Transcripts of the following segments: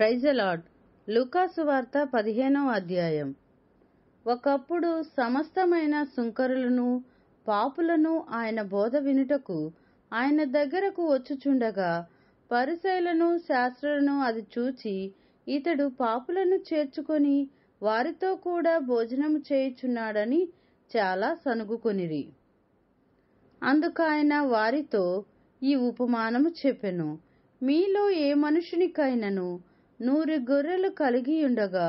Praise the lord. లూకా సువార్త 15వ అధ్యాయం. ఒకప్పుడు సమస్తమైన సుంకరులను పాపులను ఆయన బోధ వినుటకు ఆయన దగ్గరకు వచ్చుచుండగా పరిసయ్యులను శాస్త్రులను అది చూచి, ఇతడు పాపులను చేర్చుకొని వారితో కూడా భోజనము చేయుచున్నాడని చాలా సణుగుకొనిరి. అందుకాయన వారితో ఈ ఉపమానము చెప్పెను. మీలో ఏ మనుషునికైనను 100 గొర్రెలు కలిగియుండగా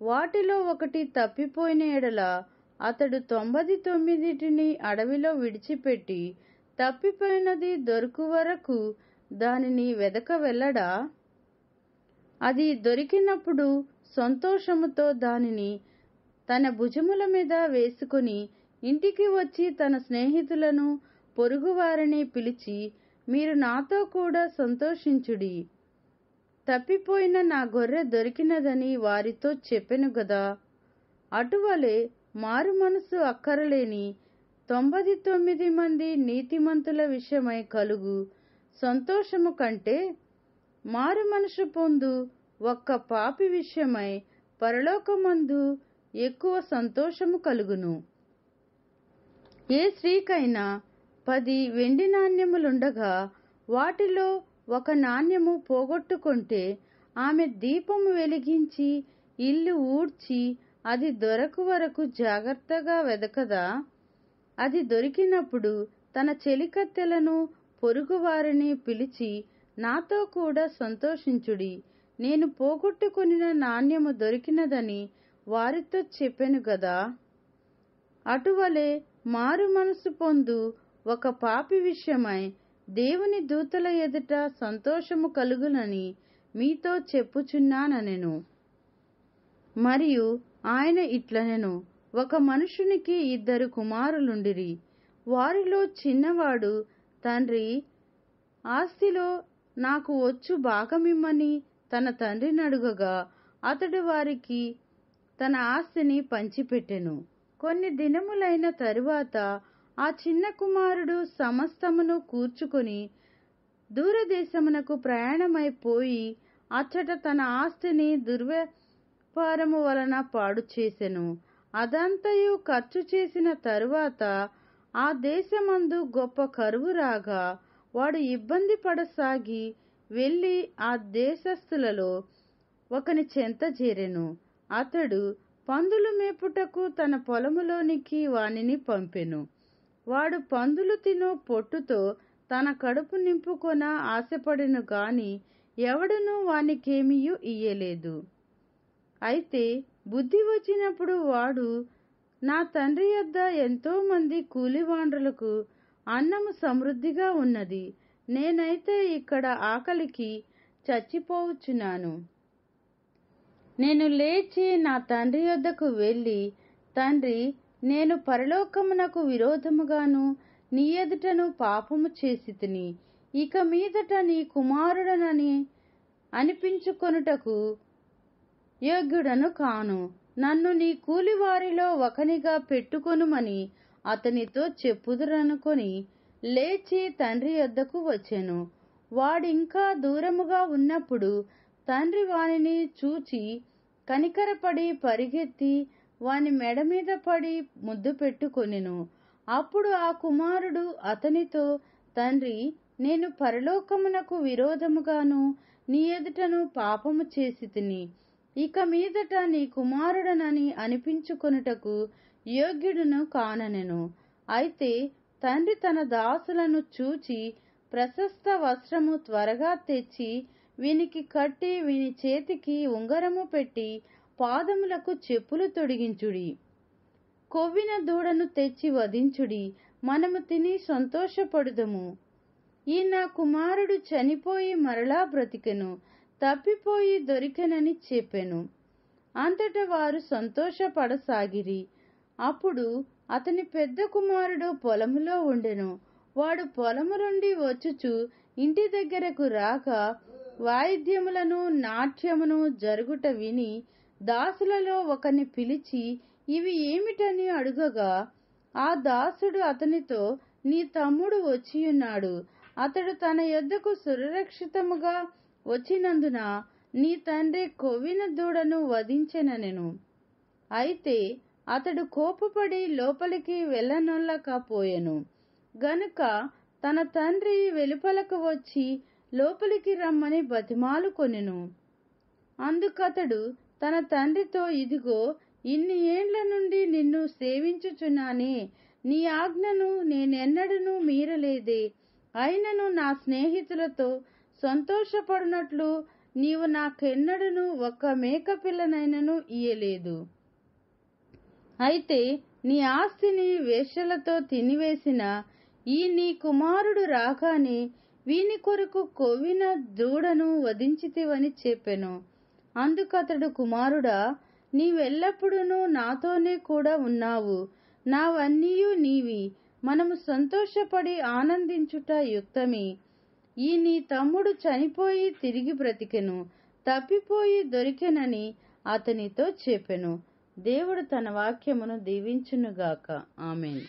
వాటిలో ఒకటి తప్పిపోయిన ఎడల అతడు 99 అడవిలో విడిచిపెట్టి తప్పిపోయినది దొరకు వరకు దానిని వెదక వెళ్ళడా? అది దొరికినప్పుడు సంతోషముతో దానిని తన భుజముల మీద వేసుకుని ఇంటికి వచ్చి తన స్నేహితులను పొరుగువారిని పిలిచి, మీరు నాతో కూడా సంతోషించుడి, తప్పిపోయిన నా గొర్రె దొరికినదని వారితో చెప్పెను గదా. అటువలే మారు మనసు అక్కరలేని 99 మంది నీతిమంతుల విషయమై కలుగు సంతోషము కంటే మారు మనసు పొందు ఒక్క పాపి విషయమై పరలోకమందు ఎక్కువ సంతోషము కలుగును. ఏ స్త్రీకైనా 10 వెండి నాణ్యములుండగా వాటిలో ఒక నాణ్యము పోగొట్టుకొంటే ఆమె దీపము వెలిగించి ఇల్లు ఊడ్చి అది దొరకు వరకు జాగ్రత్తగా వెదకదా? అది దొరికినప్పుడు తన చెలికత్తెలను పొరుగువారిని పిలిచి, నాతో కూడా సంతోషించుడి, నేను పోగొట్టుకొనిన నాణ్యము దొరికినదని వారితో చెప్పెను గదా. అటువలే మారు మనసు పొందు ఒక పాపి విషయమై దేవుని దూతల ఎదుట సంతోషము కలుగునని మీతో చెప్పుచున్నానెను. మరియు ఆయన ఇట్లనెను, ఒక మనుషునికి 2 కుమారులుండిరి. వారిలో చిన్నవాడు తండ్రి ఆస్తిలో నాకు వచ్చు భాగమిమ్మని తన తండ్రిని అడుగగా అతడు వారికి తన ఆస్తిని పంచిపెట్టెను. కొన్ని దినములైన తరువాత ఆ చిన్న కుమారుడు సమస్తమును కూర్చుకొని దూరదేశమునకు ప్రయాణమైపోయి అచ్చట తన ఆస్తిని దుర్వ్యాపారము వలన పాడు చేసెను. అదంతయు ఖర్చు చేసిన తరువాత ఆ దేశమందు గొప్ప కరువు రాగా వాడు ఇబ్బంది పడసాగి వెళ్లి ఆ దేశస్థులలో ఒకని చెంత చేరెను. అతడు పందులు మేపుటకు తన పొలములోనికి వానిని పంపెను. వాడు పందులు తిను పొట్టుతో తన కడుపు నింపుకొన ఆశపడెను గాని ఎవడునూ వానికేమియూ ఇయ్యలేదు. అయితే బుద్ధి వచ్చినప్పుడు వాడు, నా తండ్రి యొద్ద ఎంతో మంది కూలివాండ్రులకు అన్నము సమృద్ధిగా ఉన్నది, నేనైతే ఇక్కడ ఆకలికి చచ్చిపోవచ్చున్నాను. నేను లేచి నా తండ్రి యొద్దకు వెళ్ళి, తండ్రి, నేను పరలోకమునకు విరోధముగాను నీ ఎదుటను పాపము చేసితిని. ఇక మీదట నీ కుమారుడనని అనిపించుకొనుటకు యోగ్యుడను కాను. నన్ను నీ కూలివారిలో ఒకనిగా పెట్టుకొనుమని అతనితో చెప్పుదురనుకొని లేచి తండ్రి యొద్దకు వచ్చెను. వాడింకా దూరముగా ఉన్నప్పుడు తండ్రి వానిని చూచి కనికరపడి పరిగెత్తి వాని మెడ మీద పడి ముద్దు పెట్టుకొనెను. అప్పుడు ఆ కుమారుడు అతనితో, తండ్రి, నేను పరలోకమునకు విరోధముగాను నీ ఎదుటను పాపము చేసితిని. ఇక మీదట నీ కుమారుడనని అనిపించుకొనుటకు యోగ్యుడును కాననెను. అయితే తండ్రి తన దాసులను చూచి, ప్రశస్త వస్త్రము త్వరగా తెచ్చి వీనికి కట్టి వీని చేతికి ఉంగరము పెట్టి పాదములకు చెప్పులు తొడిగించుడి, కొవ్విన దూడను తెచ్చి వధించుడి, మనము తిని సంతోషపడుదము. ఈ నా కుమారుడు చనిపోయి మరలా బ్రతికెను, తప్పిపోయి దొరికెనని చెప్పెను. అంతటా వారు సంతోషపడసాగిరి. అప్పుడు అతని పెద్ద కుమారుడు పొలములో ఉండెను. వాడు పొలము నుండి వచ్చుచు ఇంటి దగ్గరకు రాగా వాయిద్యములను నాట్యమును జరుగుట విని దాసులలో ఒకని పిలిచి ఇవి ఏమిటని అడుగగా ఆ దాసుడు అతనితో, నీ తమ్ముడు వచ్చియున్నాడు, అతడు తన యొద్దకు సురక్షితముగా వచ్చినందున నీ తండ్రి కొవ్విన దూడను వధించెననెను. అయితే అతడు కోపపడి లోపలికి వెళ్ళనొల్లకపోయెను గనుక తన తండ్రి వెలుపలకు వచ్చి లోపలికి రమ్మని బతిమాలుకొనెను. అందుకతడు తన తండ్రితో, ఇదిగో, ఇన్ని ఏండ్ల నుండి నిన్ను సేవించుచున్నానే, నీ ఆజ్ఞను నేనెన్నడూ మీరలేదే. అయినను నా స్నేహితులతో సంతోషపడినట్లు నీవు నాకెన్నడూ ఒక్క మేకపిల్లనైనను ఇయ్యలేదు. అయితే నీ ఆస్తిని వేశ్యలతో తినివేసిన ఈ నీ కుమారుడు రాగానే వీని కొరకు కొవ్విన దూడను వధించితివని చెప్పెను. అందుకతడు, కుమారుడా, నీవెల్లప్పుడూ నాతోనే కూడా ఉన్నావు, నావన్నీయు నీవి, మనము సంతోషపడి ఆనందించుట యుక్తమే. ఈ నీ తమ్ముడు చనిపోయి తిరిగి బ్రతికెను, తప్పిపోయి దొరికెనని అతనితో చెప్పెను. దేవుడు తన వాక్యమును దీవించునుగాక. ఆమేన్.